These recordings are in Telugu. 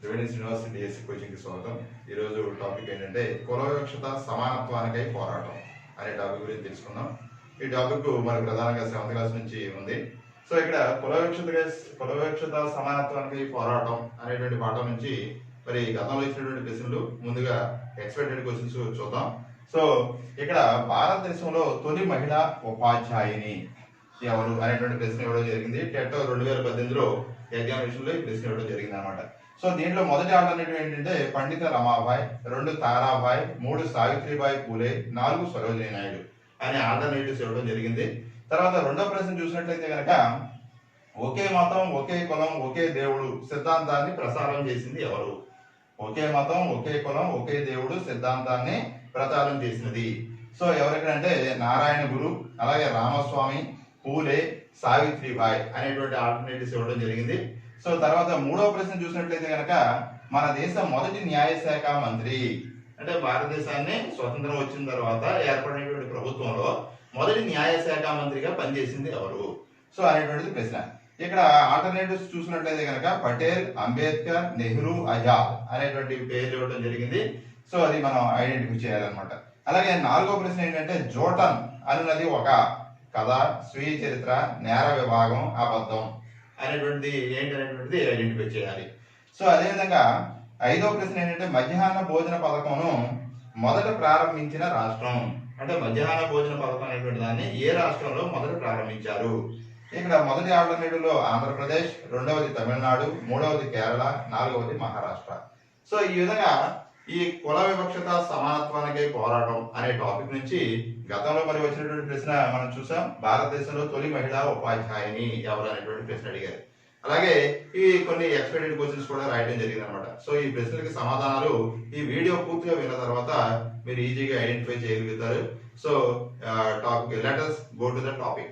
త్రివేణి శ్రీనివాస్ డిఎస్సి కోచింగ్కి స్వాగతం. ఈరోజు టాపిక్ ఏంటంటే కుల వివక్షత సమానత్వానికై పోరాటం అనే టాపిక్ గురించి తెలుసుకుందాం. ఈ టాపిక్ మనకు ప్రధానంగా 7th క్లాస్ నుంచి ఉంది. సో ఇక్కడ కుల వివక్షత సమానత్వానికై పోరాటం అనేటువంటి పాఠం నుంచి మరి గతంలో ఇచ్చినటువంటి ప్రశ్నలు ముందుగా ఎక్స్పెక్టెడ్ క్వశ్చన్స్ చూద్దాం. సో ఇక్కడ భారతదేశంలో తొలి మహిళా ఉపాధ్యాయుని ఎవరు అనేటువంటి ప్రశ్న ఇవ్వడం జరిగింది. టెట్ 2018లో ఎగ్జామినేషన్ లో ఈ ప్రశ్న ఇవ్వడం జరిగింది అనమాట. సో దీంట్లో మొదటి ఆల్టర్నేటివ్ ఏంటంటే పండిత రమాబాయ్, 2 తారాబాయ్, 3 సావిత్రిబాయి పూలే, 4 సరోజినీ నాయుడు అనే ఆల్టర్నేటివ్స్ ఇవ్వడం జరిగింది. తర్వాత రెండో ప్రశ్న చూసినట్లయితే కనుక ఒకే మతం ఒకే కులం ఒకే దేవుడు సిద్ధాంతాన్ని ప్రసారం చేసింది ఎవరు? ఒకే మతం ఒకే కులం ఒకే దేవుడు సిద్ధాంతాన్ని ప్రచారం చేసినది. సో ఎవరికంటే నారాయణ గురు, అలాగే రామస్వామి, పూలే, సావిత్రిబాయి అనేటువంటి ఆల్టర్నేటివ్స్ ఇవ్వడం జరిగింది. సో తర్వాత మూడో ప్రశ్న చూసినట్లయితే కనుక మన దేశ మొదటి న్యాయశాఖ మంత్రి అంటే భారతదేశాన్ని స్వతంత్రం వచ్చిన తర్వాత ఏర్పడినటువంటి ప్రభుత్వంలో మొదటి న్యాయశాఖ మంత్రిగా పనిచేసింది ఎవరు? సో అనేటువంటిది ప్రశ్న. ఇక్కడ ఆల్టర్నేటివ్స్ చూసినట్లయితే కనుక పటేల్, అంబేద్కర్, నెహ్రూ, ఆజాద్ అనేటువంటి పేర్లు ఇవ్వడం జరిగింది. సో అది మనం ఐడెంటిఫై చేయాలన్నమాట. అలాగే నాలుగో ప్రశ్న ఏంటంటే జోటన్ అనున్నది ఒక కథ, స్వీయ చరిత్ర, నేర విభాగం, అబద్ధం అనేటువంటిది ఏంటనేటువంటిది ఐడెంటిఫై చేయాలి. సో అదేవిధంగా ఐదో ప్రశ్న ఏంటంటే మధ్యాహ్న భోజన పథకంను మొదట ప్రారంభించిన రాష్ట్రం అంటే మధ్యాహ్న భోజన పథకం అనేటువంటి దాన్ని ఏ రాష్ట్రంలో మొదట ప్రారంభించారు? ఇక్కడ మొదటి ఆల్టర్నేటివ్ లో ఆంధ్రప్రదేశ్, రెండవది తమిళనాడు, మూడవది కేరళ, నాలుగవది మహారాష్ట్ర. సో ఈ విధంగా ఈ కుల వివక్షత సమానత్వానికై పోరాటం అనే టాపిక్ నుంచి గతంలో మరి వచ్చినటువంటి ప్రశ్న మనం చూసాం. భారతదేశంలో తొలి మహిళా ఉపాధ్యాయుని ఎవరు అనేటువంటి ప్రశ్న అడిగారు. అలాగే ఈ కొన్ని ఎక్స్పెక్టెడ్ క్వశ్చన్స్ కూడా రాయడం జరిగింది అనమాట. సో ఈ ప్రశ్నలకి సమాధానాలు ఈ వీడియో పూర్తిగా విన్న తర్వాత మీరు ఈజీగా ఐడెంటిఫై చేయగలుగుతారు. So topic let us go to the topic.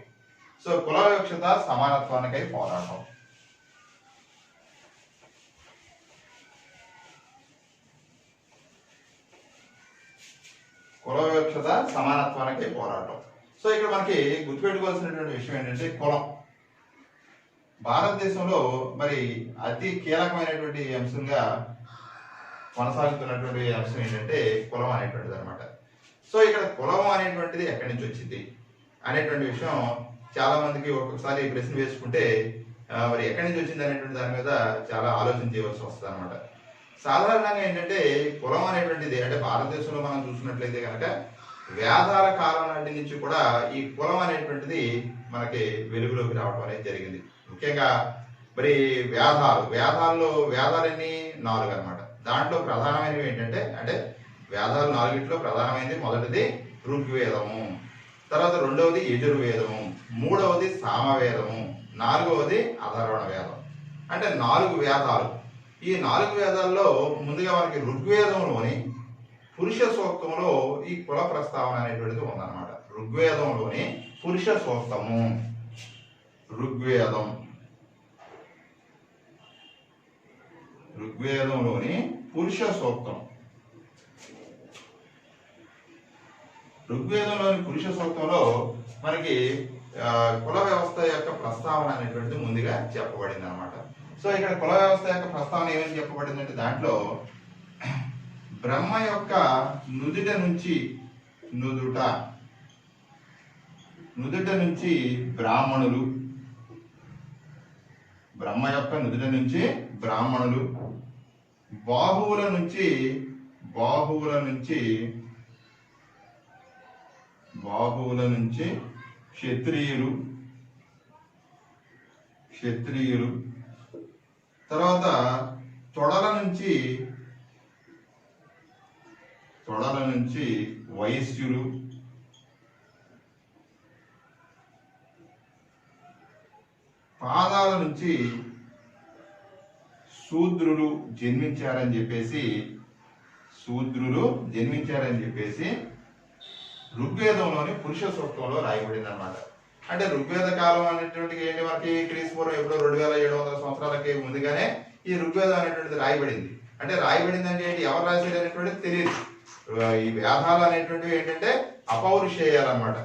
So కుల వివక్షత సమానత్వానికై పోరాటం. కుల వివక్షత సమానత్వానికై పోరాటం. సో ఇక్కడ మనకి గుర్తుపెట్టుకోవాల్సినటువంటి విషయం ఏంటంటే కులం భారతదేశంలో మరి అతి కీలకమైనటువంటి అంశంగా కొనసాగుతున్నటువంటి అంశం ఏంటంటే కులం అనేటువంటిది అనమాట. సో ఇక్కడ కులం అనేటువంటిది ఎక్కడి నుంచి వచ్చింది అనేటువంటి విషయం చాలా మందికి ఒక్కొక్కసారి ప్రశ్న వేసుకుంటే మరి ఎక్కడి నుంచి వచ్చింది అనేటువంటి దాని మీద చాలా ఆలోచన చేయవలసి వస్తుంది అనమాట. సాధారణంగా ఏంటంటే కులం అనేటువంటిది అంటే భారతదేశంలో మనం చూసినట్లయితే కనుక వేదాల కాలం నాటి నుంచి కూడా ఈ కులం అనేటువంటిది మనకి వెలుగులోకి రావడం అనేది జరిగింది. ముఖ్యంగా మరి వేదాల్లో వేదాలన్నీ 4 అనమాట. దాంట్లో ప్రధానమైనవి ఏంటంటే అంటే వేదాలు 4ట్లో ప్రధానమైనది మొదటిది ఋగ్వేదము, తర్వాత రెండవది యజుర్వేదము, మూడవది సామవేదము, 4వది అథర్వణ వేదం. అంటే 4 వేదాలు. ఈ 4 వేదాల్లో ముందుగా మనకి ఋగ్వేదంలోని పురుష సూక్తంలో ఈ కుల ప్రస్తావన అనేటువంటిది ఉందన్నమాట. ఋగ్వేదంలోని పురుష సూక్తము, ఋగ్వేదంలోని పురుష సూక్తం, ఋగ్వేదంలోని పురుష సూక్తంలో మనకి కుల వ్యవస్థ యొక్క ప్రస్తావన అనేటువంటిది ముందుగా చెప్పబడింది అనమాట. సో ఇక్కడ కుల వ్యవస్థ యొక్క ప్రస్తావన ఏమని చెప్పబడిందంటే దాంట్లో బ్రహ్మ యొక్క నుదుట నుంచి బ్రాహ్మణులు, బ్రహ్మ యొక్క నుదుట నుంచి బ్రాహ్మణులు, బాహువుల నుంచి క్షత్రియులు, తర్వాత తొడల నుంచి వైశ్యులు, పాదాల నుంచి శూద్రులు జన్మించారని చెప్పేసి ఋగ్వేదంలోని పురుష సూక్తంలో రాయబడింది అనమాట. అంటే ఋగ్వేద కాలం అనేటువంటి ఏంటి మనకి క్రీస్తుపూర్వం ఎప్పుడో 2700 సంవత్సరాలకి ముందుగానే ఈ ఋగ్వేదం అనేటువంటిది రాయబడింది. అంటే రాయబడింది అంటే ఏంటి, ఎవరు రాసేది అనేటువంటిది తెలియదు. ఈ వేదాలు అనేటువంటివి ఏంటంటే అపౌరుషేయాలు అనమాట.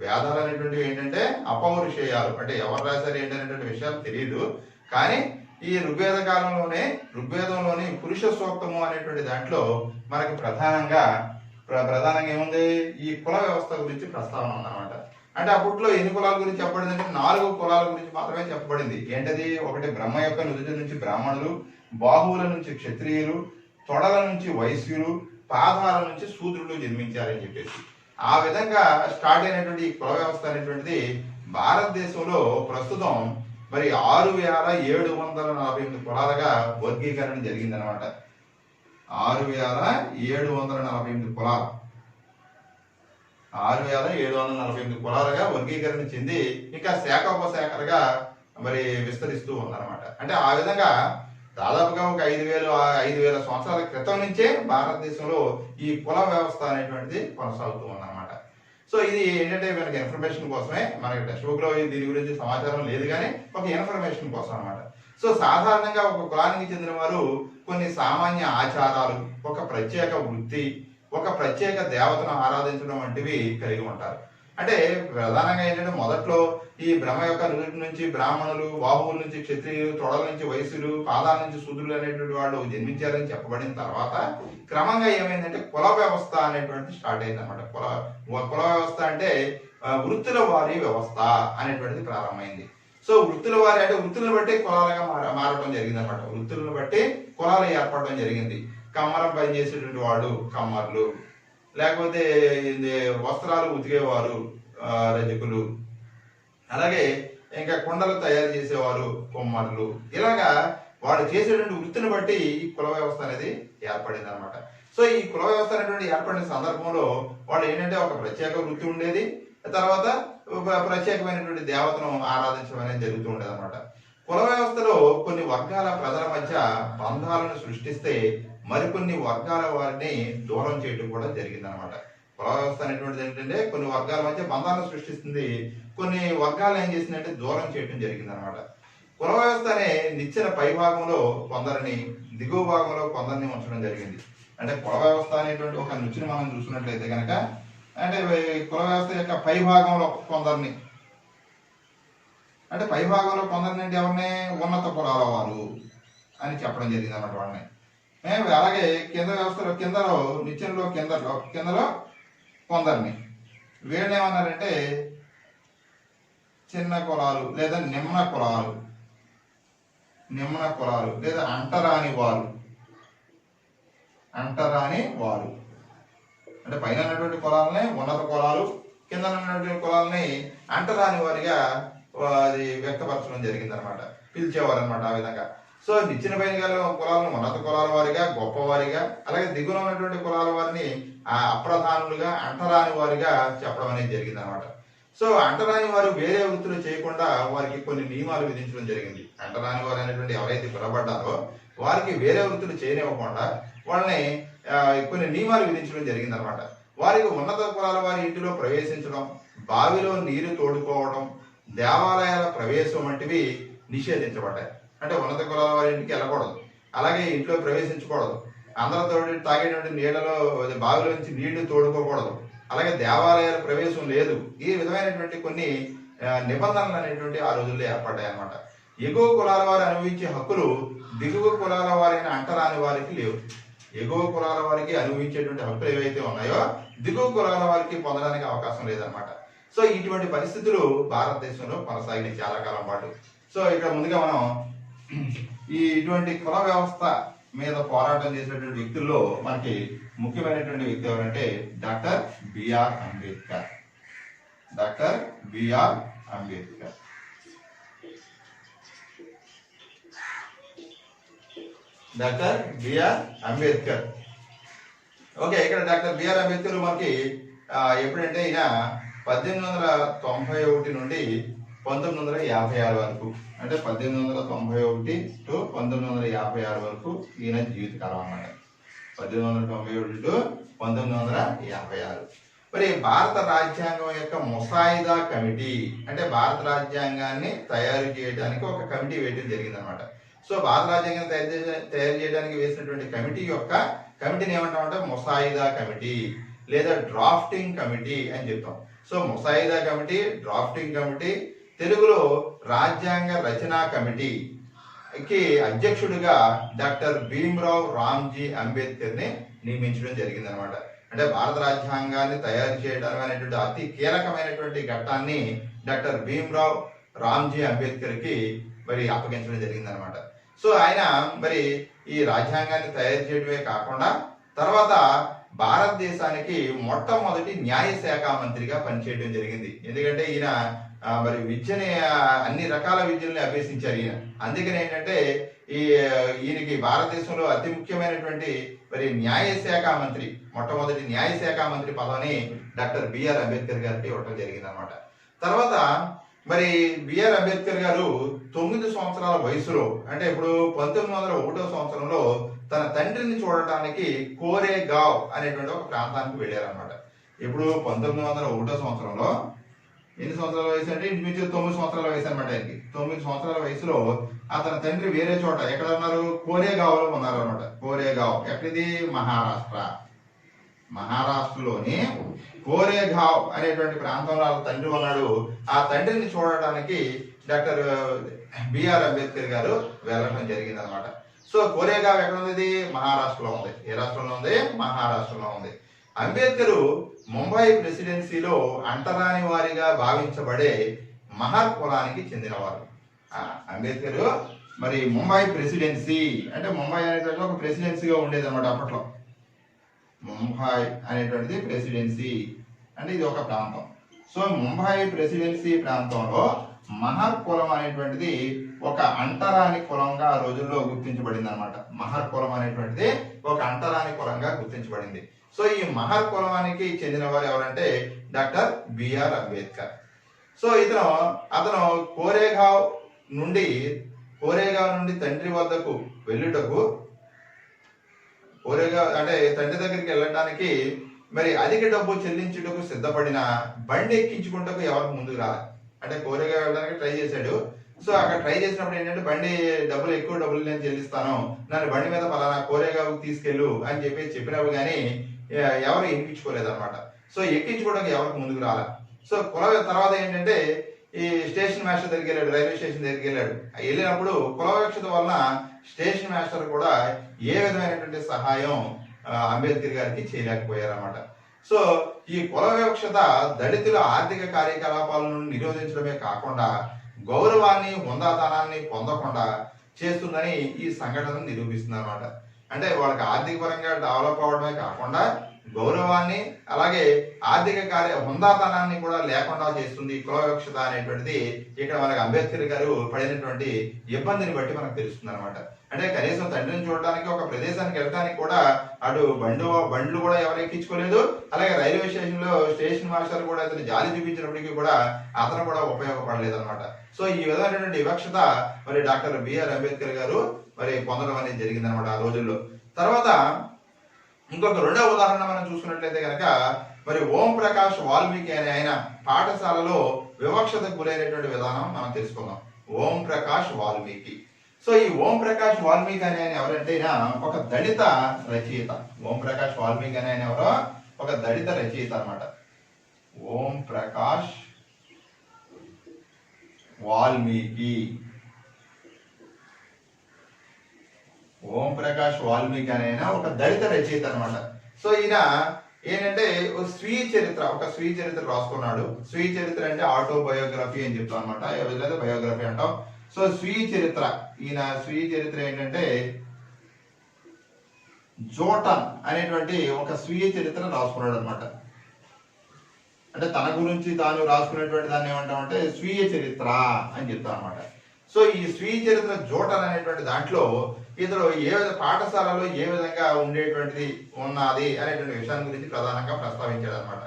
వేదాలు అనేటువంటివి ఏంటంటే అపౌరుషేయాలు, అంటే ఎవరు రాశారు ఏంటనేటువంటి విషయాలు తెలియదు. కానీ ఈ ఋగ్వేద కాలంలోనే ఋగ్వేదంలోని పురుష సూక్తము అనేటువంటి దాంట్లో మనకి ప్రధానంగా ఏముంది, ఈ కుల వ్యవస్థ గురించి ప్రస్తావన ఉందన్నమాట. అంటే అప్పట్లో ఎన్ని కులాల గురించి చెప్పబడింది అంటే 4 కులాల గురించి మాత్రమే చెప్పబడింది. ఏంటది? ఒకటి బ్రహ్మ యొక్క నుదుటి నుంచి బ్రాహ్మణులు, బాహువుల నుంచి క్షత్రియులు, తొడల నుంచి వైశ్యులు, పాదాల నుంచి శూద్రులు జన్మించారని చెప్పేసి ఆ విధంగా స్టార్ట్ అయినటువంటి ఈ కుల వ్యవస్థ అనేటువంటిది భారతదేశంలో ప్రస్తుతం మరి 6748 కులాలుగా వర్గీకరణ జరిగిందనమాట. 6748 కులాలు 6748 కులాలుగా వర్గీకరణ చెంది ఇంకా శాఖోపశాఖలుగా మరి విస్తరిస్తూ ఉందన్నమాట. అంటే ఆ విధంగా దాదాపుగా ఒక 5,000 సంవత్సరాల క్రితం నుంచే భారతదేశంలో ఈ కుల వ్యవస్థ అనేటువంటిది కొనసాగుతూ ఉందన్నమాట. సో ఇది ఏంటంటే మనకి ఇన్ఫర్మేషన్ కోసమే, మనకి టెక్స్ట్ బుక్ లో దీని గురించి సమాచారం లేదు కానీ ఒక ఇన్ఫర్మేషన్ కోసం అన్నమాట. సో సాధారణంగా ఒక కులానికి చెందిన వారు కొన్ని సామాన్య ఆచారాలు, ఒక ప్రత్యేక వృత్తి, ఒక ప్రత్యేక దేవతను ఆరాధించడం వంటివి కలిగి ఉంటారు. అంటే ప్రధానంగా ఏంటంటే మొదట్లో ఈ బ్రహ్మ యొక్క నుదుటి నుంచి బ్రాహ్మణులు, బాహువుల నుంచి క్షత్రియులు, తొడల నుంచి వైశ్యులు, పాదాల నుంచి శూద్రులు అనేటువంటి వాళ్ళు జన్మించారని చెప్పబడిన తర్వాత క్రమంగా ఏమైందంటే కుల వ్యవస్థ అనేటువంటిది స్టార్ట్ అయింది అనమాట. కుల వ్యవస్థ అంటే వృత్తుల వారి వ్యవస్థ అనేటువంటిది ప్రారంభమైంది. సో వృత్తుల వారి అంటే వృత్తులను బట్టి కులాలుగా మారడం జరిగింది అనమాట. వృత్తులను బట్టి కులాలు ఏర్పడడం జరిగింది. కమ్మరం పనిచేసేటువంటి వాడు కమ్మర్లు, లేకపోతే వస్త్రాలు ఉతికేవారు రజకులు, అలాగే ఇంకా కుండలు తయారు చేసేవారు కుమ్మర్లు. ఇలాగా వాడు చేసేటువంటి వృత్తిని బట్టి ఈ కుల వ్యవస్థ అనేది ఏర్పడింది అనమాట. సో ఈ కుల వ్యవస్థ అనేటువంటి ఏర్పడిన సందర్భంలో వాళ్ళు ఏంటంటే ఒక ప్రత్యేక వృత్తి ఉండేది, తర్వాత ప్రత్యేకమైనటువంటి దేవతను ఆరాధించడం అనేది జరుగుతూ ఉండేది అనమాట. కుల వ్యవస్థలో కొన్ని వర్గాల ప్రజల మధ్య బంధాలను సృష్టిస్తే మరికొన్ని వర్గాల వారిని దూరం చేయడం కూడా జరిగింది అనమాట. కుల వ్యవస్థ అనేటువంటిది ఏంటంటే కొన్ని వర్గాల మధ్య బంధాలను సృష్టిస్తుంది, కొన్ని వర్గాలు ఏం చేసిందంటే దూరం చేయడం జరిగింది అనమాట. కుల వ్యవస్థ అనే నిచ్చెన పై భాగంలో కొందరిని, దిగువ భాగంలో కొందరిని ఉంచడం జరిగింది. అంటే కుల వ్యవస్థ అనేటువంటి ఒక నిచ్చెన మనం చూసినట్లయితే కనుక అంటే కుల వ్యవస్థ యొక్క పై భాగంలో కొందరిని, అంటే పై భాగంలో కొందరిని అంటే ఎవరిని, ఉన్నత కులాల వారు అని చెప్పడం జరిగింది అన్నమాట వాళ్ళని. అలాగే కింద వ్యవస్థలో కిందలో నిచ్చెనలో కిందలో కొందరిని వీళ్ళని ఏమన్నారంటే చిన్న కులాలు లేదా నిమ్న కులాలు లేదా అంటరాని వారు అంటే పైన ఉన్నటువంటి కులాలని ఉన్నత కులాలు, కింద ఉన్నటువంటి కులాలని అంటరాని వారిగా అది వ్యక్తపరచడం జరిగింది అనమాట, పిలిచేవారు అనమాట ఆ విధంగా. సో నిచ్చిన పైన గల కులాలను ఉన్నత కులాల వారిగా, గొప్పవారిగా, అలాగే దిగున ఉన్నటువంటి కులాల వారిని అప్రధానులుగా, అంటరాని వారిగా చెప్పడం అనేది జరిగింది అనమాట. సో అంటరాని వారు వేరే వృత్తులు చేయకుండా వారికి కొన్ని నియమాలు విధించడం జరిగింది. అంటరాని వారు అనేటువంటి ఎవరైతే పిలవబడ్డారో వారికి వేరే వృత్తులు చేయనివ్వకుండా వాళ్ళని కొన్ని నియమాలు విధించడం జరిగింది అనమాట. వారికి ఉన్నత కులాల వారి ఇంటిలో ప్రవేశించడం, బావిలో నీరు తోడుకోవడం, దేవాలయాల ప్రవేశం వంటివి నిషేధించబడ్డాయి. అంటే ఉన్నత కులాల వారి ఇంటికి వెళ్ళకూడదు, అలాగే ఇంట్లో ప్రవేశించకూడదు, అందరితో తాగేటువంటి నీళ్లలో బావిలో నుంచి నీళ్లు తోడుకోకూడదు, అలాగే దేవాలయాల ప్రవేశం లేదు. ఈ విధమైనటువంటి కొన్ని నిబంధనలు అనేటువంటి ఆ రోజుల్లో ఏర్పడ్డాయి అన్నమాట. ఎగువ కులాల వారు అనుభవించే హక్కులు దిగువ కులాల వారైన అంటరాని వారికి లేవు. ఎగువ కులాల వారికి అనుభవించేటువంటి హక్కులు ఏవైతే ఉన్నాయో దిగువ కులాల వారికి పొందడానికి అవకాశం లేదనమాట. సో ఇటువంటి పరిస్థితులు భారతదేశంలో కొనసాగినాయి చాలా కాలం పాటు. సో ఇక్కడ ముందుగా మనం ఇటువంటి కుల వ్యవస్థ మీద పోరాటం చేసినటువంటి వ్యక్తుల్లో మనకి ముఖ్యమైనటువంటి వ్యక్తి ఎవరంటే doctor B R Ambedkar. Doctor B R Ambedkar. Doctor B R Ambedkar. Okay, ఇక్కడ డాక్టర్ బిఆర్ అంబేద్కర్ మనకి ఎప్పుడంటే ఈయన 1891 నుండి 1956 వరకు, అంటే 1891 టు 1956 వరకు ఈయన జీవితకాలం అన్నమాట. 1891 టు 1956. మరి భారత రాజ్యాంగం యొక్క ముసాయిదా కమిటీ, అంటే భారత రాజ్యాంగాన్ని తయారు చేయడానికి ఒక కమిటీ వేయడం జరిగింది అనమాట. సో భారత రాజ్యాంగాన్ని తయారు చేయడానికి వేసినటువంటి కమిటీని ఏమంటామంటే ముసాయిదా కమిటీ లేదా డ్రాఫ్టింగ్ కమిటీ అని చెప్తాం. సో ముసాయిదా కమిటీ, డ్రాఫ్టింగ్ కమిటీ, తెలుగులో రాజ్యాంగ రచనా కమిటీ కి అధ్యక్షుడిగా డాక్టర్ భీమ్రావ్ రామ్జీ అంబేద్కర్ ని నియమించడం జరిగింది అనమాట. అంటే భారత రాజ్యాంగాన్ని తయారు చేయడం అనేటువంటి అతి కీలకమైనటువంటి ఘట్టాన్ని డాక్టర్ భీమ్రావ్ రామ్జీ అంబేద్కర్ కి మరి అప్పగించడం జరిగింది అనమాట. సో ఆయన మరి ఈ రాజ్యాంగాన్ని తయారు చేయడమే కాకుండా తర్వాత భారతదేశానికి మొట్టమొదటి న్యాయశాఖ మంత్రిగా పనిచేయడం జరిగింది. ఎందుకంటే ఈయన మరి విద్యని అన్ని రకాల విద్యల్ని అభ్యసించారు ఈయన. అందుకని ఏంటంటే ఈయనకి భారతదేశంలో అతి ముఖ్యమైనటువంటి మరి న్యాయశాఖ మంత్రి, మొట్టమొదటి న్యాయశాఖ మంత్రి పదవిని డాక్టర్ బిఆర్ అంబేద్కర్ గారికి ఇవ్వడం జరిగింది అనమాట. తర్వాత మరి బిఆర్ అంబేద్కర్ గారు 9 సంవత్సరాల వయసులో, అంటే ఇప్పుడు 1901 సంవత్సరంలో తన తండ్రిని చూడటానికి కోరేగావ్ అనేటువంటి ఒక ప్రాంతానికి వెళ్ళారనమాట. ఇప్పుడు 1901 సంవత్సరంలో ఎన్ని సంవత్సరాల వయసు అంటే ఇంచుమించు 9 సంవత్సరాల వయసు అనమాట. ఆయనకి 9 సంవత్సరాల వయసులో అతని తండ్రి వేరే చోట ఎక్కడ ఉన్నారు, కోరేగావ్ లో ఉన్నారు అనమాట. కోరేగావ్ ఎక్కడిది, మహారాష్ట్రలోని కోరేగావ్ అనేటువంటి ప్రాంతంలో తండ్రి ఉన్నాడు. ఆ తండ్రిని చూడటానికి డాక్టర్ బిఆర్ అంబేద్కర్ గారు వెళ్ళడం జరిగింది అనమాట. సో కోరేగావ్ ఎక్కడ ఉంది, మహారాష్ట్రలో ఉంది. ఏ రాష్ట్రంలో ఉంది, మహారాష్ట్రలో ఉంది. అంబేద్కర్ ముంబై ప్రెసిడెన్సీలో అంటరాని వారిగా భావించబడే మహర్ కులానికి చెందినవారు. అంబేద్కర్ మరి ముంబై ప్రెసిడెన్సీ, అంటే ముంబై అనేటువంటి ఒక ప్రెసిడెన్సీగా ఉండేది అనమాట అప్పట్లో. ముంబై అనేటువంటిది ప్రెసిడెన్సీ, అంటే ఇది ఒక ప్రాంతం. సో ముంబై ప్రెసిడెన్సీ ప్రాంతంలో మహర్ కులం అనేటువంటిది ఒక అంటరాని కులంగా ఆ రోజుల్లో గుర్తించబడింది అనమాట. మహర్ కులం అనేటువంటిది ఒక అంటరాని కులంగా గుర్తించబడింది. సో ఈ మహర్ కులానికి చెందిన వారు ఎవరంటే డాక్టర్ బిఆర్ అంబేద్కర్. సో అతను కోరేగావ్ నుండి తండ్రి వద్దకు వెళ్ళుటకు, కోరేగావ్ అంటే తండ్రి దగ్గరికి వెళ్ళడానికి మరి అధిక డబ్బు చెల్లించుటకు సిద్ధపడిన బండి ఎక్కించుకుంటకు ఎవరికి ముందుకు రాలి. అంటే కోరేగావ్ వెళ్ళడానికి ట్రై చేశాడు. సో అక్కడ ట్రై చేసినప్పుడు ఏంటంటే బండి ఎక్కువ డబ్బులు నేను చెల్లిస్తాను, నన్ను బండి మీద పలానా కోరేగావ్కి తీసుకెళ్ళు అని చెప్పినప్పుడు కానీ ఎవరు ఎక్కించుకోలేదు అనమాట. సో ఎక్కించుకోవడానికి ఎవరికి ముందుకు రాలే. సో తర్వాత ఏంటంటే ఈ స్టేషన్ మాస్టర్ దగ్గరికి వెళ్ళాడు, రైల్వే స్టేషన్ దగ్గరికి వెళ్ళినప్పుడు కుల వివక్షత వలన స్టేషన్ మాస్టర్ కూడా ఏ విధమైనటువంటి సహాయం అంబేద్కర్ గారికి చేయలేకపోయారన్నమాట. సో ఈ కుల వివక్షత దళితుల ఆర్థిక కార్యకలాపాలను నిరోధించడమే కాకుండా గౌరవాన్ని, హుందాతనాన్ని పొందకుండా చేస్తుందని ఈ సంఘటన నిరూపిస్తుంది అనమాట. అంటే వాళ్ళకి ఆర్థిక పరంగా డెవలప్ అవడమే కాకుండా గౌరవాన్ని, అలాగే ఆర్థిక హుందాతనాన్ని కూడా లేకుండా చేస్తుంది కుల వివక్షత అనేటువంటిది. ఇక్కడ మనకి అంబేద్కర్ గారు పడినటువంటి ఇబ్బందిని బట్టి మనకు తెలుస్తుంది అనమాట. అంటే కనీసం తండ్రిని చూడడానికి ఒక ప్రదేశానికి వెళ్ళడానికి కూడా అటు బండ్లు కూడా ఎవరు ఎక్కించుకోలేదు. అలాగే రైల్వే స్టేషన్ లో స్టేషన్ మాస్టర్ కూడా అతను జాలి చూపించినప్పటికీ కూడా అతను కూడా ఉపయోగపడలేదు అనమాట. సో ఈ విధమైనటువంటి వివక్షత మరి డాక్టర్ బిఆర్ అంబేద్కర్ గారు మరి పొందడం అనేది జరిగింది అనమాట ఆ రోజుల్లో. తర్వాత ఇంకొక రెండవ ఉదాహరణ మనం చూసుకున్నట్లయితే కనుక మరి ఓం ప్రకాష్ వాల్మీకి అనే ఆయన పాఠశాలలో వివక్షతకు గురైనటువంటి విధానం మనం తెలుసుకుందాం. ఓం ప్రకాష్ వాల్మీకి. సో ఈ ఓం ప్రకాష్ వాల్మీకి అనే ఆయన ఎవరంటే ఒక దళిత రచయిత. ఓం ప్రకాష్ వాల్మీకి అనే ఆయన ఎవరో ఒక దళిత రచయిత అనమాట. ఓం ప్రకాష్ వాల్మీకి. ఓం ప్రకాష్ వాల్మీకి అనే ఒక దళిత రచయిత అనమాట. సో ఈయన ఏంటంటే ఒక స్వీయ చరిత్ర రాసుకున్నాడు. స్వీయ చరిత్ర అంటే ఆటోబయోగ్రఫీ అని చెప్తాం అనమాట, లేదా బయోగ్రఫీ అంటాం. సో ఈయన స్వీయ చరిత్ర ఏంటంటే జోటన్ అనేటువంటి ఒక స్వీయ చరిత్ర రాసుకున్నాడు అనమాట. అంటే తన గురించి తాను రాసుకునేటువంటి దాన్ని ఏమంటామంటే స్వీయ చరిత్ర అని చెప్తాం అనమాట. సో ఈ స్వీయ చరిత్ర జోటన్ అనేటువంటి దాంట్లో ఇతడు పాఠశాలలో ఏ విధంగా ఉండేటువంటిది ఉన్నది అనేటువంటి విషయాన్ని గురించి ప్రధానంగా ప్రస్తావించాడు అనమాట.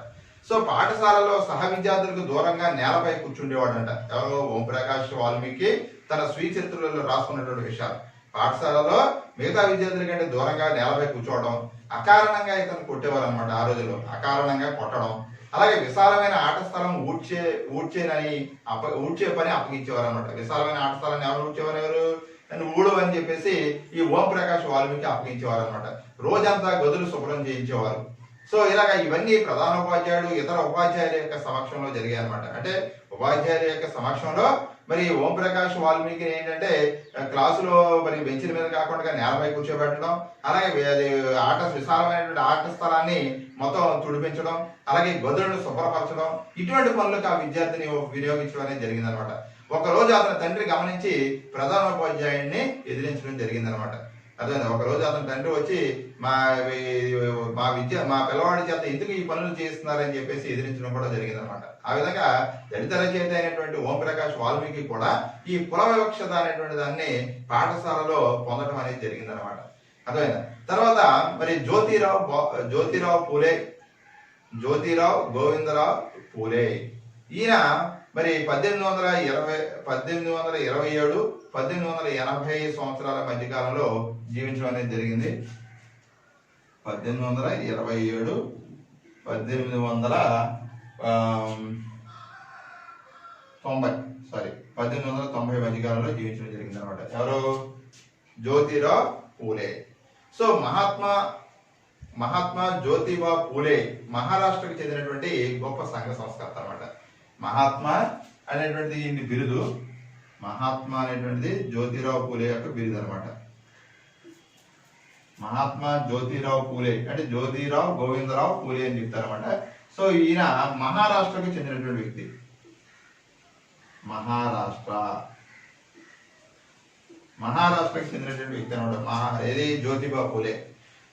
సో పాఠశాలలో సహ విద్యార్థులకు దూరంగా నేలపై కూర్చుండేవాడంట. ఎవరో ఓం ప్రకాష్ వాల్మీకి తన స్వీయ చరిత్రలో రాసుకున్నటువంటి విషయాలు. పాఠశాలలో మిగతా విద్యార్థుల కంటే దూరంగా నేలపై కూర్చోవడం, అకారణంగా ఇతను కొట్టేవారు అనమాట. ఆ రోజుల్లో అకారణంగా కొట్టడం, అలాగే విశాలమైన ఆట స్థలం ఊడ్చే పని అప్పగించేవారు అనమాట. విశాలమైన ఆట స్థలాన్ని ఎవరు ఊడ్చేవారు, ఊడు అని చెప్పేసి ఈ ఓం ప్రకాష్ వాల్మీకి అప్పగించేవారు అనమాట. రోజంతా గదులు శుభ్రం చేయించేవారు. సో ఇలాగ ఇవన్నీ ప్రధాన ఉపాధ్యాయుడు, ఇతర ఉపాధ్యాయుల యొక్క సమక్షంలో జరిగాయి అనమాట. అంటే ఉపాధ్యాయుల యొక్క సమక్షంలో మరి ఓం ప్రకాష్ వాల్మీకి ఏంటంటే క్లాసులో మరి బెంచ్ల మీద కాకుండా నేలపై కూర్చోబెట్టడం, అలాగే విశాలమైనటువంటి ఆట స్థలాన్ని మొత్తం తుడిపించడం, అలాగే గదులను శుభ్రపరచడం, ఇటువంటి పనులకు ఆ విద్యార్థిని వినియోగించడం అనేది జరిగిందనమాట. ఒక రోజు అతని తండ్రి గమనించి ప్రధానోపాధ్యాయుడిని ఎదిరించడం జరిగిందనమాట. అర్థమైంది. ఒక రోజు అతని తండ్రి వచ్చి మా పిల్లవాడి చేత ఎందుకు ఈ పనులు చేస్తున్నారని చెప్పేసి ఎదిరించడం కూడా జరిగిందనమాట. ఆ విధంగా దళిత రచయిత అయినటువంటి ఓం ప్రకాష్ వాల్మీకి కూడా ఈ కుల వివక్షత అనేటువంటి దాన్ని పాఠశాలలో పొందడం అనేది జరిగిందనమాట. అర్థమైందా? తర్వాత మరి జ్యోతిరావు గోవిందరావు పూలే, ఈయన మరి 1827 1880 సంవత్సరాల మధ్యకాలంలో జీవించడం అనేది జరిగింది. 1827 1890 మధ్యకాలంలో జీవించడం జరిగింది అనమాట. ఎవరు? జ్యోతిరావు పూలే. సో మహాత్మా జ్యోతిబా పూలే మహారాష్ట్రకు చెందినటువంటి గొప్ప సంఘ సంస్కర్త అనమాట. మహాత్మా అనేటువంటి బిరుదు, మహాత్మా అనేటువంటిది జ్యోతిరావు పూలే యొక్క బిరుదు అనమాట. మహాత్మా జ్యోతిరావు పూలే అంటే జ్యోతిరావు గోవిందరావు పూలే అని చెప్తారనమాట. సో ఈయన మహారాష్ట్రకు చెందినటువంటి వ్యక్తి. మహారాష్ట్రకు చెందినటువంటి వ్యక్తి అనమాట. ఏది? జ్యోతిబా పూలే.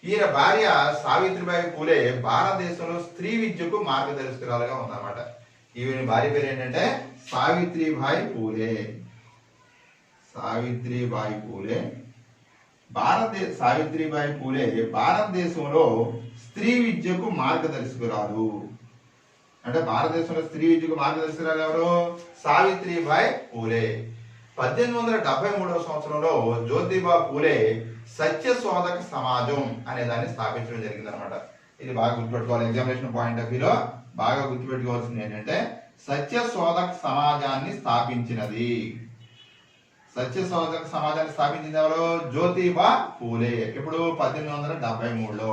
ఈయన భార్య సావిత్రిబాయి పూలే భారతదేశంలో స్త్రీ విద్యకు మార్గదర్శకురాలుగా ఉందన్నమాట. ఈయన భార్య పేరు ఏంటంటే సావిత్రిబాయి పూలే. సావిత్రిబాయి పూలే భారతదేశంలో స్త్రీ విద్యకు మార్గదర్శకురాలు. అంటే భారతదేశంలో స్త్రీ విద్యకు మార్గదర్శకురాలు ఎవరు? సావిత్రిబాయి పూలే. 1873 సంవత్సరంలో జ్యోతిబా పూలే సత్యశోధక సమాజం అనే దాన్ని స్థాపించడం జరిగింది అనమాట. ఇది బాగా గుర్తుపెట్టుకోవాలి. ఎగ్జామినేషన్ పాయింట్ ఆఫ్ వ్యూలో బాగా గుర్తుపెట్టుకోవాల్సింది ఏంటంటే సత్యశోధక సమాజాన్ని స్థాపించినది. సత్యశోధక సమాజాన్ని స్థాపించింది ఎవరు? జ్యోతిబా పూలే. ఇప్పుడు 1873లో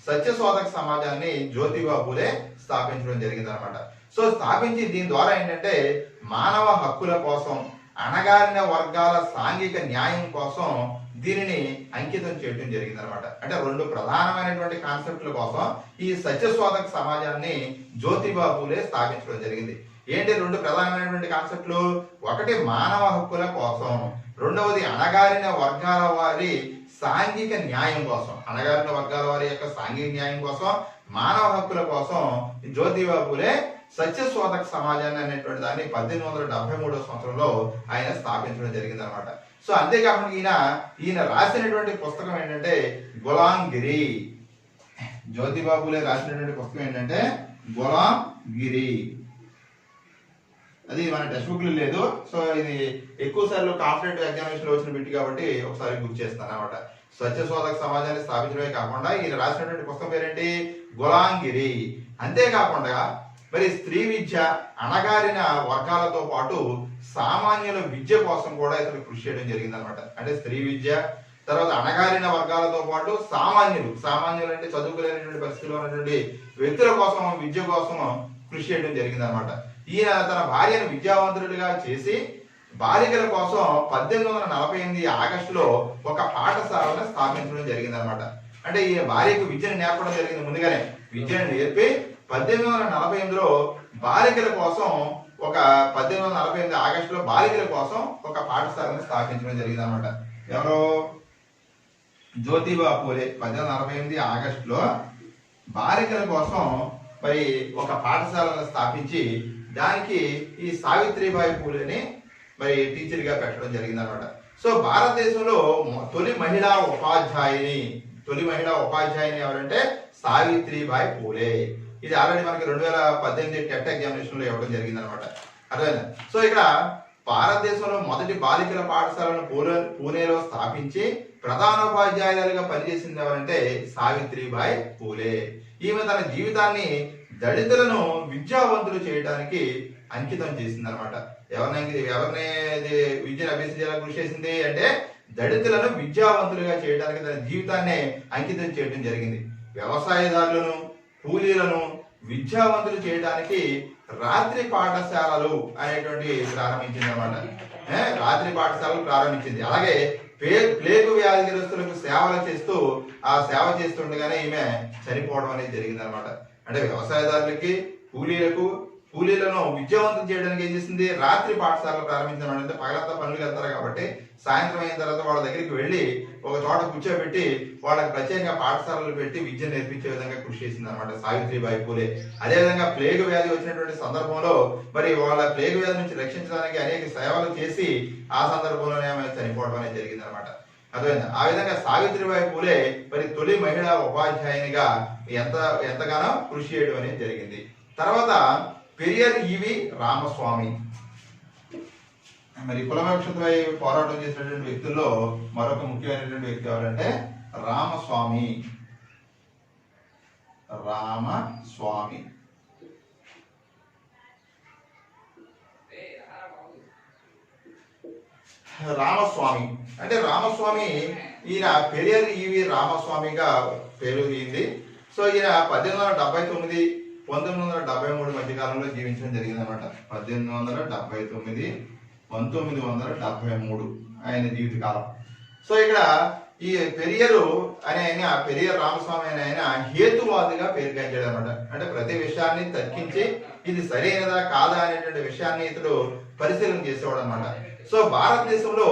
సత్యశోధక సమాజాన్ని జ్యోతిబా పూలే స్థాపించడం జరిగింది అనమాట. సో స్థాపించి దీని ద్వారా ఏంటంటే మానవ హక్కుల కోసం, అణగారిన వర్గాల సాంఘిక న్యాయం కోసం దీనిని అంకితం చేయడం జరిగింది అనమాట. అంటే రెండు ప్రధానమైనటువంటి కాన్సెప్ట్ల కోసం ఈ సత్యశోధక సమాజాన్ని జ్యోతిబా పూలే స్థాపించడం జరిగింది. ఏంటి రెండు ప్రధానమైనటువంటి కాన్సెప్ట్లు? ఒకటి మానవ హక్కుల కోసం, రెండవది అణగారిన వర్గాల వారి సాంఘిక న్యాయం కోసం. అణగారిన వర్గాల వారి యొక్క సాంఘిక న్యాయం కోసం, మానవ హక్కుల కోసం జ్యోతిబా పూలే సత్యశోధక సమాజాన్ని అనేటువంటి దాన్ని 1873 సంవత్సరంలో ఆయన స్థాపించడం జరిగింది అనమాట. సో అంతేకాకుండా ఈయన రాసినటువంటి పుస్తకం ఏంటంటే గులాంగిరి. జ్యోతిబా పూలే రాసినటువంటి పుస్తకం ఏంటంటే గులాంగిరి. అది మన టెక్స్ట్ బుక్ లో లేదు. సో ఇది ఎక్కువ సార్లు కాంపిటేటివ్ ఎగ్జామినేషన్ లో వచ్చిన బిట్ కాబట్టి ఒకసారి గుర్తు చేస్తాను అనమాట. సత్యశోధక సమాజాన్ని స్థాపించడమే కాకుండా ఈయన రాసినటువంటి పుస్తకం పేరేంటి? గులాంగిరి. అంతేకాకుండా మరి స్త్రీ విద్య, అణగారిన వర్గాలతో పాటు సామాన్యుల విద్య కోసం కూడా ఇతను కృషి చేయడం జరిగింది అనమాట. అంటే స్త్రీ విద్య, తర్వాత అణగారిన వర్గాలతో పాటు సామాన్యులు అంటే చదువుకోలేనటువంటి పరిస్థితిలో ఉన్నటువంటి వ్యక్తుల కోసం విద్య కోసం కృషి చేయడం జరిగింది అనమాట. ఈయన తన భార్యను విద్యావంతులుగా చేసి బాలికల కోసం 1848 ఆగస్టులో ఒక పాఠశాలను స్థాపించడం జరిగింది అనమాట. అంటే ఈయన భార్యకు విద్యను నేర్పడం జరిగింది. ముందుగానే విద్యను నేర్పి 1848లో బాలికల కోసం 1848 ఆగస్టులో బాలికల కోసం ఒక పాఠశాలను స్థాపించడం జరిగింది అనమాట. ఎవరు? జ్యోతిబా పూలే 1848 ఆగస్టులో బాలికల కోసం మరి ఒక పాఠశాలను స్థాపించి దానికి ఈ సావిత్రిబాయి పూలేని మరి టీచర్ గా పెట్టడం జరిగింది అనమాట. సో భారతదేశంలో తొలి మహిళా ఉపాధ్యాయుని ఎవరంటే సావిత్రిబాయి పూలే. ఇది ఆల్రెడీ మనకి 2018 టెట్ ఎగ్జామినేషన్ లో ఇవ్వడం జరిగింది అనమాట. అర్థమైందా? సో ఇక్కడ భారతదేశంలో మొదటి బాలికల పాఠశాలను పూణేలో స్థాపించి ప్రధానోపాధ్యాయులుగా పనిచేసింది ఎవరంటే సావిత్రిబాయి పూలే. ఈమె తన జీవితాన్ని దళితులను విద్యావంతులు చేయడానికి అంకితం చేసింది అనమాట. ఎవరిని విద్యను అభ్యసించేలా కృషి చేసింది అంటే దళితులను విద్యావంతులుగా చేయడానికి తన జీవితాన్ని అంకితం చేయడం జరిగింది. వ్యవసాయదారులను, కూలీలను, విద్యావంతులు చేయడానికి రాత్రి పాఠశాలలు అనేటువంటి ప్రారంభించింది అనమాట. రాత్రి పాఠశాలలు ప్రారంభించింది. అలాగే ప్లేగు వ్యాధిగ్రస్తులకు సేవలు చేస్తూ ఆ సేవ చేస్తుండగానే ఈమె చనిపోవడం అనేది జరిగింది అనమాట. అంటే వ్యవసాయదారులకి కూలీలను విద్యావంతం చేయడానికి ఏం చేసింది, రాత్రి పాఠశాలలు ప్రారంభించడం. అంటే పగలంతా పనులు వెళ్తారు కాబట్టి సాయంత్రం అయిన తర్వాత వాళ్ళ దగ్గరికి వెళ్ళి ఒక చోట కూర్చోబెట్టి వాళ్ళకి ప్రత్యేకంగా పాఠశాలలు పెట్టి విద్య నేర్పించే విధంగా కృషి చేసింది అనమాట సావిత్రిబాయి పూలే. అదేవిధంగా ప్లేగు వ్యాధి వచ్చినటువంటి సందర్భంలో మరి వాళ్ళ ప్లేగు వ్యాధి నుంచి రక్షించడానికి అనేక సేవలు చేసి ఆ సందర్భంలోనే ఆమె చనిపోవడం అనేది జరిగింది అనమాట. అర్థమైంది. ఆ విధంగా సావిత్రిబాయి పూలే మరి తొలి మహిళా ఉపాధ్యాయునిగా ఎంతగానో కృషి చేయడం అనేది జరిగింది. తర్వాత పెరియర్ ఈవి రామస్వామి, మరి కుల వివక్షతపై పోరాటం చేసినటువంటి వ్యక్తుల్లో మరొక ముఖ్యమైనటువంటి వ్యక్తి ఎవరంటే రామస్వామి. అంటే రామస్వామి ఈయన పెరియర్ ఈవి రామస్వామిగా పేరు అయింది. సో ఈయన 1879 1973 మధ్య కాలంలో జీవించడం జరిగింది అనమాట. 1879 1973 ఆయన జీవితకాలం. సో ఇక్కడ ఈ పెరియరు అనే ఆయన, పెరియర్ రామస్వామి అనే ఆయన హేతువాదిగా పేరుగాంచాడు అనమాట. అంటే ప్రతి విషయాన్ని తర్కించి ఇది సరైనదా కాదా అనేటువంటి విషయాన్ని ఇతడు పరిశీలన చేసేవాడు అనమాట. సో భారతదేశంలో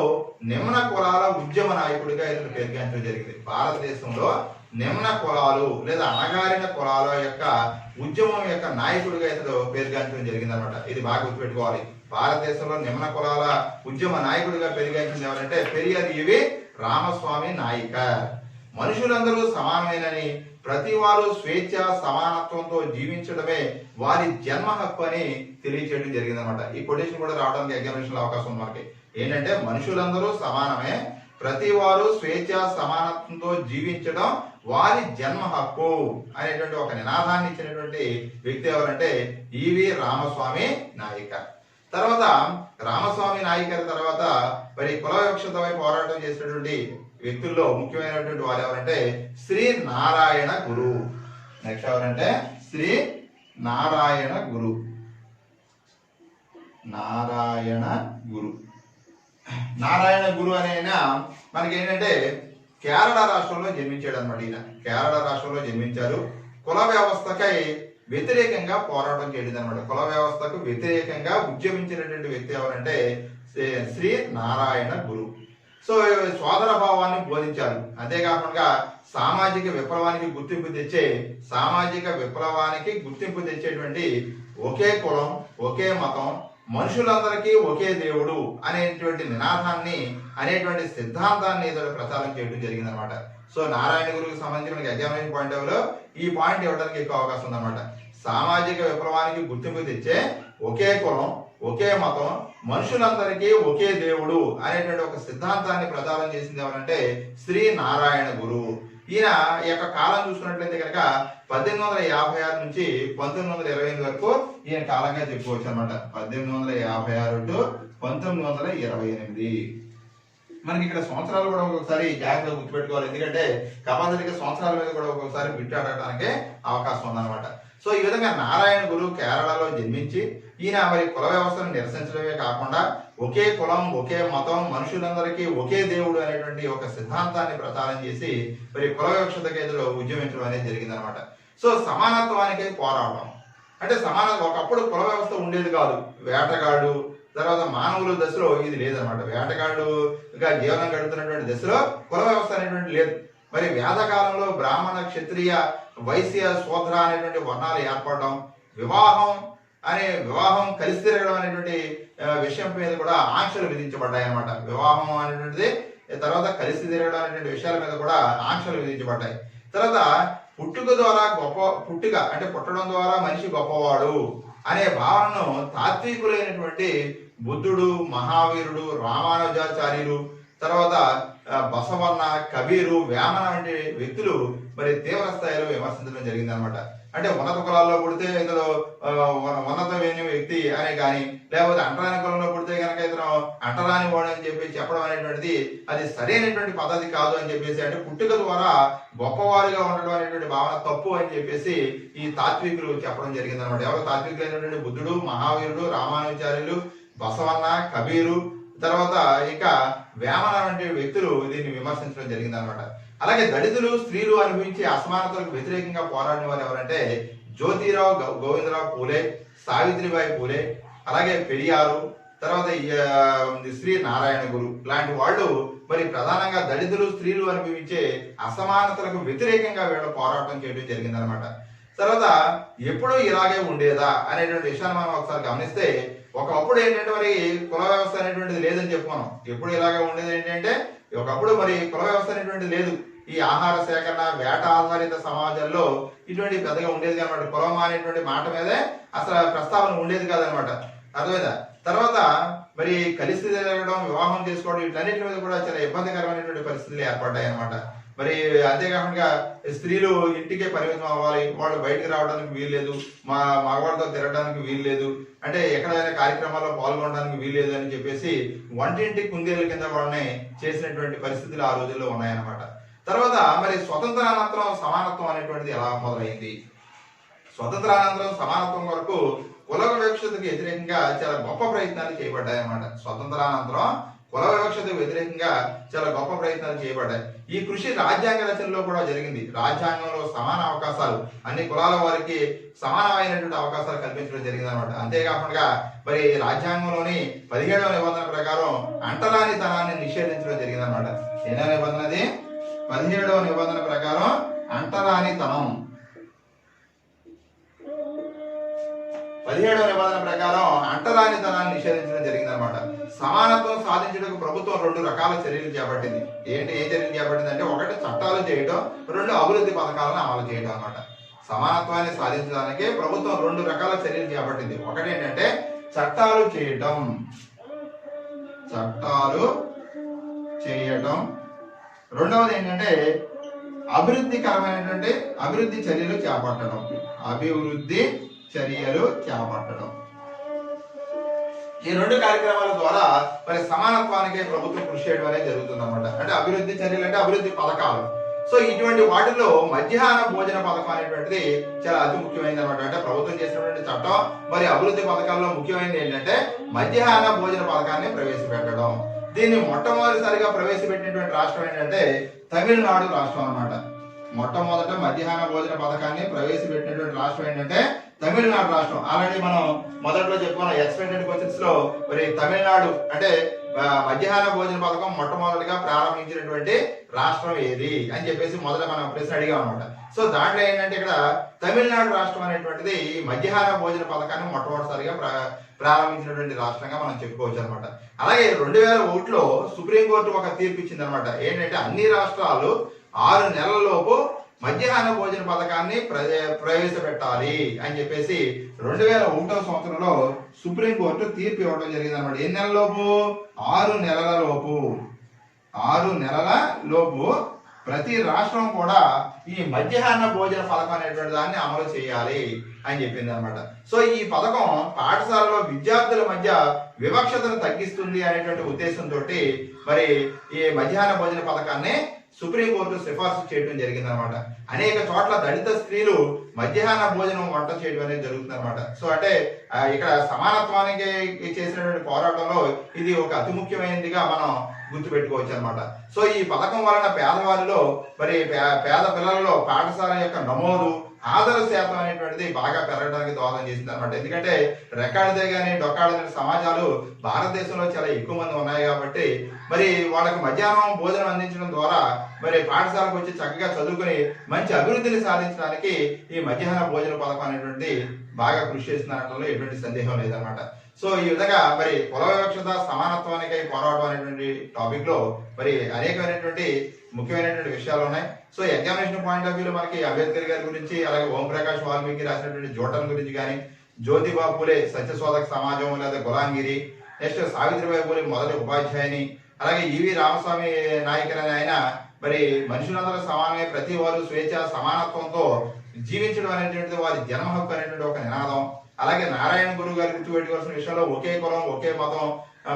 నిమ్న కులాల ఉద్యమ నాయకుడిగా ఇతడు పేరుగాంచడం జరిగింది. భారతదేశంలో నిమ్న కులాలు లేదా అణగారిన కులాల యొక్క ఉద్యమం యొక్క నాయకుడిగా ఇతడు పేరుగాంచడం జరిగింది అనమాట. ఇది బాగా గుర్తుపెట్టుకోవాలి. భారతదేశంలో నిమ్న కులాల ఉద్యమ నాయకుడిగా పేరుగాంచింది ఎవరంటే పెరియర్ ఈవి రామస్వామి నాయకర్. మనుషులందరూ సమానమేనని, ప్రతి వారు స్వేచ్ఛ సమానత్వంతో జీవించడమే వారి జన్మ హక్కు అని తెలియచేయడం జరిగింది అనమాట. ఈ కొటేషన్ కూడా రావడానికి ఎగ్జామినేషన్ అవకాశం ఉంది మనకి. ఏంటంటే మనుషులందరూ సమానమే, ప్రతి వారు స్వేచ్ఛ సమానత్వంతో జీవించడం వారి జన్మ హక్కు అనేటువంటి ఒక నినాదాన్ని ఇచ్చినటువంటి వ్యక్తి ఎవరంటే ఈవి రామస్వామి నాయకర్. తర్వాత రామస్వామి నాయకర్ తర్వాత మరి కుల వివక్షతపై పోరాటం చేసినటువంటి వ్యక్తుల్లో ముఖ్యమైనటువంటి వారు ఎవరంటే శ్రీ నారాయణ గురు. నెక్స్ట్ ఎవరంటే శ్రీ నారాయణ గురు. నారాయణ గురు అనే ఆయన మనకి ఏంటంటే కేరళ రాష్ట్రంలో జన్మించాడు అనమాట. ఈయన కేరళ రాష్ట్రంలో జన్మించారు. కుల వ్యవస్థకై వ్యతిరేకంగా పోరాటం చేయలేదు అనమాట. కుల వ్యవస్థకు వ్యతిరేకంగా ఉద్యమించినటువంటి వ్యక్తి ఎవరంటే శ్రీ నారాయణ గురు. సో సోదర భావాన్ని బోధించారు. అంతేకాకుండా సామాజిక విప్లవానికి గుర్తింపు తెచ్చేటువంటి ఒకే కులం, ఒకే మతం, మనుషులందరికీ ఒకే దేవుడు అనేటువంటి నినాదాన్ని అనేటువంటి సిద్ధాంతాన్ని ఇతడు ప్రచారం చేయడం జరిగింది అనమాట. సో నారాయణ గురువుకి సంబంధించి మనకి ఎగ్జామినేషన్ పాయింట్ ఆఫ్ లో ఈ పాయింట్ ఇవ్వడానికి ఎక్కువ అవకాశం ఉందన్నమాట. సామాజిక విప్లవానికి గుర్తింపు తెచ్చే ఒకే కులం, ఒకే మతం, మనుషులందరికీ ఒకే దేవుడు అనేటువంటి ఒక సిద్ధాంతాన్ని ప్రచారం చేసింది ఎవరంటే శ్రీ నారాయణ గురు. ఈయన యొక్క కాలం చూసుకున్నట్లయితే కనుక 1856 నుంచి 1928 వరకు ఈయన కాలంగా చెప్పుకోవచ్చు అనమాట. 1856 టు 1928. మనకి ఇక్కడ సంవత్సరాలు కూడా ఒక్కొక్కసారి జాగ్రత్తగా గుర్తుపెట్టుకోవాలి. ఎందుకంటే కంపల్సరీగా సంవత్సరాల మీద కూడా ఒక్కొక్కసారి బిట్టాడటానికి అవకాశం ఉందన్నమాట. సో ఈ విధంగా నారాయణ గురు కేరళలో జన్మించి ఈయన మరి కుల వ్యవస్థను నిరసించడమే కాకుండా ఒకే కులం, ఒకే మతం, మనుషులందరికీ ఒకే దేవుడు అనేటువంటి ఒక సిద్ధాంతాన్ని ప్రచారం చేసి మరి కుల వివక్షతకు ఎదురు ఉద్యమించడం అనేది జరిగిందనమాట. సో సమానత్వానికి పోరాటం అంటే ఒకప్పుడు కుల వ్యవస్థ ఉండేది కాదు. వేటగాడు తర్వాత మానవుల దశలో ఇది లేదనమాట. వేటగాడుగా జీవనం గడుపుతున్నటువంటి దశలో కుల వ్యవస్థ అనేటువంటి లేదు. మరి వేదకాలంలో బ్రాహ్మణ, క్షత్రియ, వైశ్య, శూద్ర అనేటువంటి వర్ణాలు ఏర్పడడం, వివాహం కలిసి తిరగడం అనేటువంటి విషయం మీద కూడా ఆంక్షలు విధించబడ్డాయి అనమాట. వివాహం అనేటువంటిది తర్వాత కలిసి తిరగడం అనేటువంటి విషయాల మీద కూడా ఆంక్షలు విధించబడ్డాయి. తర్వాత పుట్టుక అంటే పుట్టడం ద్వారా మనిషి గొప్పవాడు అనే భావనను తాత్వికులైనటువంటి బుద్ధుడు, మహావీరుడు, రామానుజాచార్యులు, తర్వాత బసవన్న, కబీరు, వేమన వంటి వ్యక్తులు మరి తీవ్ర స్థాయిలో విమర్శించడం జరిగింది అనమాట. అంటే ఉన్నత కులాల్లో పుడితే ఇతను ఉన్నతమైన వ్యక్తి అని కానీ, లేకపోతే అంటరాని కులంలో పుడితే కనుక ఇతను అంటరాని వాడు అని చెప్పి చెప్పడం అనేటువంటిది అది సరైనటువంటి పద్ధతి కాదు అని చెప్పేసి, అంటే పుట్టుక ద్వారా గొప్పవారుగా ఉండడం అనేటువంటి భావన తప్పు అని చెప్పేసి ఈ తాత్వికులు చెప్పడం జరిగింది అనమాట. ఎవరు తాత్వికులైనటువంటి బుద్ధుడు, మహావీరుడు, రామానుజాచార్యులు, బసవన్న, కబీరు, తర్వాత ఇంకా వేమన వంటి వ్యక్తులు దీన్ని విమర్శించడం జరిగింది అనమాట. అలాగే దళితులు, స్త్రీలు అనుభవించే అసమానతలకు వ్యతిరేకంగా పోరాడిన వారు ఎవరంటే జ్యోతిరావు గోవిందరావు పూలే, సావిత్రిబాయి పూలే, అలాగే పెరియారు, తర్వాత శ్రీ నారాయణ గురు లాంటి వాళ్ళు మరి ప్రధానంగా దళితులు, స్త్రీలు అనుభవించే అసమానతలకు వ్యతిరేకంగా వీళ్ళు పోరాటం చేయడం జరిగిందనమాట. తర్వాత ఎప్పుడూ ఇలాగే ఉండేదా అనేటువంటి విషయాన్ని మనం ఒకసారి గమనిస్తే, ఒకప్పుడు ఏంటంటే మరి కుల వ్యవస్థ అనేటువంటిది లేదని చెప్పుకున్నాం. ఎప్పుడు ఇలాగే ఉండేది ఏంటంటే ఒకప్పుడు మరి కుల వ్యవస్థ అనేటువంటిది లేదు. ఈ ఆహార సేకరణ, వేట ఆధారిత సమాజంలో ఇటువంటి పెద్దగా ఉండేది కనమాట. కులం అనేటువంటి మాట మీదే అసలు ప్రస్తావన ఉండేది కాదనమాట. అర్థమైందా? తర్వాత మరి కలిసి తిరగడం, వివాహం చేసుకోవడం వీటన్నిటి మీద కూడా చాలా ఇబ్బందికరమైనటువంటి పరిస్థితులు ఏర్పడ్డాయి అనమాట. మరి అంతేకాకుండా స్త్రీలు ఇంటికే పరిమితం అవ్వాలి, వాళ్ళు బయటకు రావడానికి వీల్లేదు, మగవాళ్ళతో తిరగడానికి వీల్లేదు, అంటే ఎక్కడైనా కార్యక్రమాల్లో పాల్గొనడానికి వీల్లేదు అని చెప్పేసి వంటింటి కుందేళ్ల కింద వాళ్ళని చేసినటువంటి పరిస్థితులు ఆ రోజుల్లో ఉన్నాయన్నమాట. తర్వాత మరి స్వతంత్రానంతరం సమానత్వం అనేటువంటిది ఎలా మొదలైంది? స్వతంత్రానంతరం సమానత్వం వరకు కుల వివక్షతకు వ్యతిరేకంగా చాలా గొప్ప ప్రయత్నాలు చేయబడ్డాయి అన్నమాట. స్వతంత్రానంతరం కుల వివక్షతకు వ్యతిరేకంగా చాలా గొప్ప ప్రయత్నాలు చేయబడ్డాయి. ఈ కృషి రాజ్యాంగ రచనలో కూడా జరిగింది. రాజ్యాంగంలో సమాన అవకాశాలు, అన్ని కులాల వారికి సమానమైనటువంటి అవకాశాలు కల్పించడం జరిగింది అనమాట. అంతేకాకుండా మరి రాజ్యాంగంలోని 17వ నిబంధన ప్రకారం అంటరానితనాన్ని నిషేధించడం జరిగింది అనమాట. ఎన్నో నిబంధన అది? 17వ నిబంధన ప్రకారం అంటరానితనం, 17వ నిబంధన ప్రకారం అంటరానితనాన్ని నిషేధించడం జరిగింది అనమాట. సమానత్వం సాధించడానికి ప్రభుత్వం 2 రకాల చర్యలు చేపట్టింది. ఏం చర్యలు చేపట్టింది అంటే, 1 చట్టాలు చేయడం, 2 అభివృద్ధి పథకాలను అమలు చేయడం అనమాట. సమానత్వాన్ని సాధించడానికి ప్రభుత్వం 2 రకాల చర్యలు చేపట్టింది. ఒకటి ఏంటంటే చట్టాలు చేయటం, రెండవది ఏంటంటే అభివృద్ధి చర్యలు చేపట్టడం. ఈ 2 కార్యక్రమాల ద్వారా మరి సమానత్వానికి ప్రభుత్వం కృషి చేయడం అనేది జరుగుతుంది అనమాట. అంటే అభివృద్ధి చర్యలు అంటే అభివృద్ధి పథకాలు. సో ఇటువంటి వాటిల్లో మధ్యాహ్న భోజన పథకం అనేటువంటిది చాలా అతి ముఖ్యమైనది అనమాట. అంటే ప్రభుత్వం చేసినటువంటి చట్టం మరి అభివృద్ధి పథకాల్లో ముఖ్యమైనది ఏంటంటే మధ్యాహ్న భోజన పథకాన్ని ప్రవేశపెట్టడం. దీన్ని మొట్టమొదటిసారిగా ప్రవేశపెట్టినటువంటి రాష్ట్రం ఏంటంటే తమిళనాడు రాష్ట్రం అనమాట. మొట్టమొదట మధ్యాహ్న భోజన పథకాన్ని ప్రవేశపెట్టినటువంటి రాష్ట్రం ఏంటంటే తమిళనాడు రాష్ట్రం. ఆల్రెడీ మనం మొదట్లో చెప్పుకున్నాం ఎక్స్పెక్టెడ్ క్వశ్చన్స్ లో, మరి తమిళనాడు అంటే మధ్యాహ్న భోజన పథకం మొట్టమొదటిగా ప్రారంభించినటువంటి రాష్ట్రం ఏది అని చెప్పేసి మొదట మనం ప్రశ్న అడిగాం అనమాట. సో దాంట్లో ఏంటంటే ఇక్కడ తమిళనాడు రాష్ట్రం అనేటువంటిది మధ్యాహ్న భోజన పథకాన్ని మొట్టమొదటిసారిగా ప్రారంభించినటువంటి రాష్ట్రంగా మనం చెప్పుకోవచ్చు అనమాట. అలాగే 2001లో సుప్రీంకోర్టు ఒక తీర్పు ఇచ్చింది అనమాట. ఏంటంటే అన్ని రాష్ట్రాలు 6 నెలలలోపు మధ్యాహ్న భోజన పథకాన్ని ప్రవేశపెట్టాలి అని చెప్పేసి 2001వ సంవత్సరంలో సుప్రీంకోర్టు తీర్పు ఇవ్వడం జరిగింది అనమాట. ఎన్ని నెలలలోపు? 6 నెలల లోపు ప్రతి రాష్ట్రం కూడా ఈ మధ్యాహ్న భోజన పథకం అనేటువంటి దాన్ని అమలు చేయాలి అని చెప్పింది అనమాట. సో ఈ పథకం పాఠశాలలో విద్యార్థుల మధ్య వివక్షతను తగ్గిస్తుంది అనేటువంటి ఉద్దేశంతో మరి ఈ మధ్యాహ్న భోజన పథకాన్ని సుప్రీంకోర్టు సిఫార్సు చేయడం జరిగింది అనమాట. అనేక చోట్ల దళిత స్త్రీలు మధ్యాహ్న భోజనం వంట చేయడం అనేది జరుగుతుంది అనమాట. సో అంటే ఇక్కడ సమానత్వానికి చేసినటువంటి పోరాటంలో ఇది ఒక అతి ముఖ్యమైనదిగా మనం గుర్తుపెట్టుకోవచ్చు అనమాట. సో ఈ పథకం వలన పేదవారిలో మరి పేద పిల్లలలో పాఠశాల యొక్క నమోదు, హాజరు శాతం అనేటువంటిది బాగా పెరగడానికి దోహదం చేసింది అనమాట. ఎందుకంటే రెక్కాడితే గానీ డొక్కాడని సమాజాలు భారతదేశంలో చాలా ఎక్కువ మంది ఉన్నాయి కాబట్టి మరి వాళ్ళకి మధ్యాహ్నం భోజనం అందించడం ద్వారా మరి పాఠశాలకు వచ్చి చక్కగా చదువుకుని మంచి అభివృద్ధిని సాధించడానికి ఈ మధ్యాహ్న భోజన పథకం అనేటువంటి బాగా కృషి చేస్తున్నట్లో ఎటువంటి సందేహం లేదనమాట. సో ఈ విధంగా మరి కుల వివక్షత సమానత్వానికి పోరాటం అనేటువంటి టాపిక్ లో మరి అనేకమైనటువంటి ముఖ్యమైనటువంటి విషయాలు ఉన్నాయి. సో ఎగ్జామినేషన్ పాయింట్ ఆఫ్ వ్యూలో మనకి అంబేద్కర్ గారి గురించి, అలాగే ఓంప్రకాష్ వాల్మీకి రాసినటువంటి జోటన్ గురించి కానీ, జ్యోతిబా పూలే సత్యశోధక సమాజం లేదా గులాంగిరి, నెక్స్ట్ సావిత్రిబాయి పూలే మొదటి ఉపాధ్యాయుని, అలాగే ఈవి రామస్వామి నాయకర్ అనే ఆయన మరి మనుషులందరూ సమానమే, ప్రతి వారు స్వేచ్ఛ సమానత్వంతో జీవించడం అనేటువంటిది వారి జన్మ హక్కు అనేటువంటి ఒక నినాదం. అలాగే నారాయణ గురువు గారు గుర్తుపెట్టుకోవాల్సిన విషయంలో ఒకే కులం, ఒకే మతం,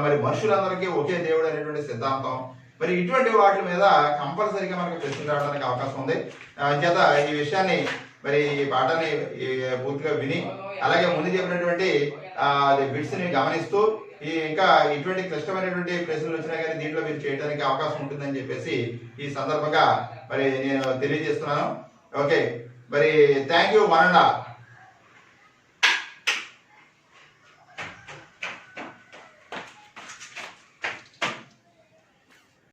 మరి మనుషులందరికీ ఒకే దేవుడు అనేటువంటి సిద్ధాంతం. మరి ఇటువంటి వాటి మీద కంపల్సరీగా మనకు ప్రశ్నలు రావడానికి అవకాశం ఉంది. చేత ఈ విషయాన్ని మరి ఈ పాఠాన్ని పూర్తిగా విని అలాగే ముందు చెప్పినటువంటి బిట్స్ ని గమనిస్తూ ఇంకా ఇటువంటి క్లిష్టమైనటువంటి ప్రశ్నలు వచ్చినా కానీ దీంట్లో మీరు చేయడానికి అవకాశం ఉంటుందని చెప్పేసి ఈ సందర్భంగా మరి నేను తెలియజేస్తున్నాను. ఓకే, మరి thank you one and all.